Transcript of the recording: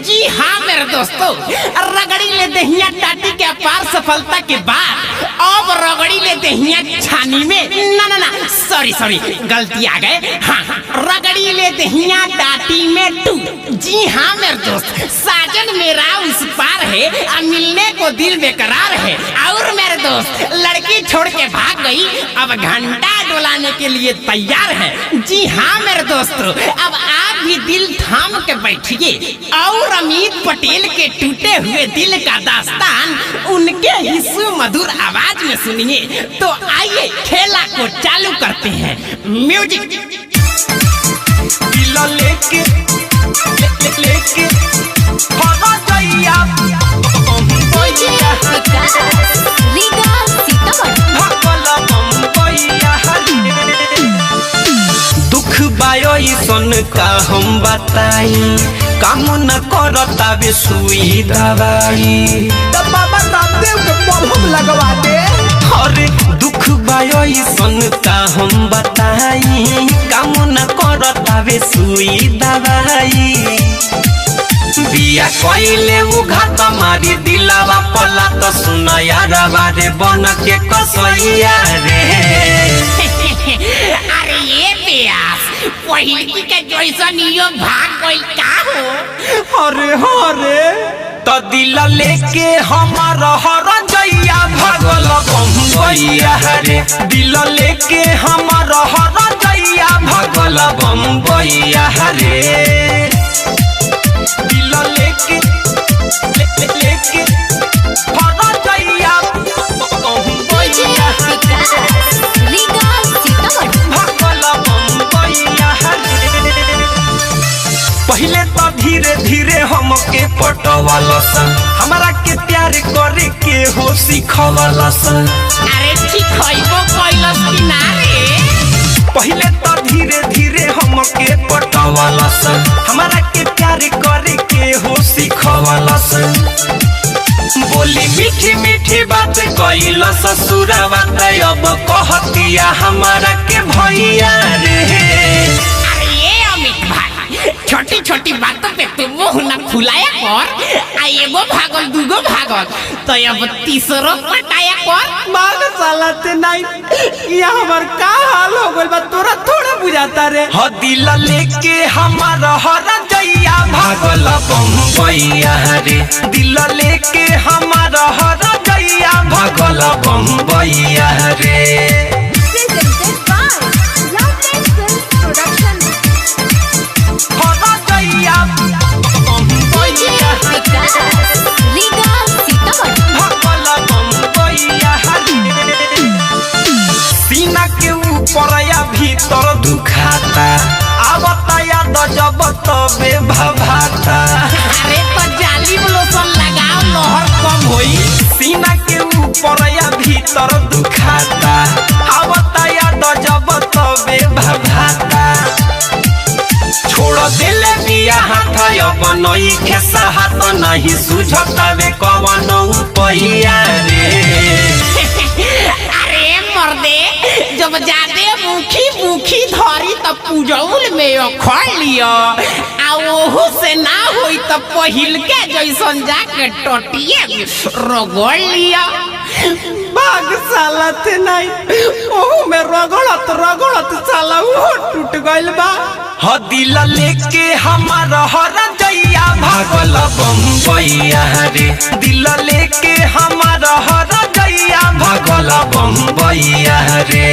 जी हाँ मेरे दोस्तों, रगड़ी ले दहिया टाटी के अपार सफलता के बाद अब रगड़ी ले दहिया छानी में ना सॉरी गलती आ गए। हाँ, रगड़ी ले दहिया टाटी में टू। जी हाँ मेरे दोस्त, साजन मेरा उस पार है, अब मिलने को दिल बेकरार है। और मेरे दोस्त लड़की छोड़ के भाग गई, अब घंटा डोलाने के लिए तैयार है। जी हाँ मेरे दोस्तों, अब आप भी दिल थाम के बैठिए और अमित पटेल के टूटे हुए दिल का दास्तान उनके ही सुमधुर आवाज में सुनिए। तो आइए खेला को चालू करते हैं। म्यूजिक। दिल लेके दुख बायो सन का हम बताई, काम न करता बे सुई दवाई। बाबा रामदेव के प्रभाव लगवा दे। अरे दुख बायो सन का हम बताई, काम न करता बे सुई दवाई। बिया कइले उघात मारी दिलावा पला तो सुन यार बारे बन के कसैया रे। अरे ये प्यास पहिलकी के जैसा नियो भाग गइल का हो। अरे तो दिल लेके हमार हर जइया भगल बम्बैया रे। दिल लेके हमार हर जइया भगल बम्बैया रे। दिल लेके हर जइया बम्बैया भगल बम्बैया रे। पहले तो धीरे धीरे हमके पटवाला सन, हमारा के प्यार करे के हो सिखवाला सन। अरे सिखैबो कैलस कि ना रे। पहले तो धीरे धीरे हमके पटवाला सन, हमारा के प्यार करे के हो सिखवाला सन। बोली मीठी मीठी बात कइल ससुरा बात अब कहतिया हमारा के भैया रे। छोटी छोटी बातों पे तुम मुंह न खुलाया कर। एगो भागल दूगो भागल तो अब तीसरो पटाया कर। मार साला ते नहीं, ये हमार का हाल हो गइल बा तोरा थोड़ा बुझाता रे। ह दिल लेके हमार हर जइया भागल बम्बैया रे। दिल लेके हमार हर जइया भागल बम्बैया रे। सीना के ऊपर या भीतर दुखाता, आवता याद जब तबे भभाता। अरे तो जाली लोशन लगाओ लहर कम होई। सीना के ऊपर या भीतर दुखाता, आवता याद जब तबे भभाता। छोड़ दिले बिया हाथ अब नई खेसा हाथ नहीं सुझता वे कवन उपैया रे। अरे मर्दे, जब जादे मुखी धरी तब पूजौल में अखड़ लिया, आ ओहू से ना होई तब पहिल के जैसन जाके टटिए रगड़ लिया। भाग साला ते नहीं, ओहू में रगड़त साला वो टूट गइल बा। ह दिल लेके हमार हर जइया भागल बम्बैया रे। दिल लेके हमार हर जइया भागल बम्बैया रे।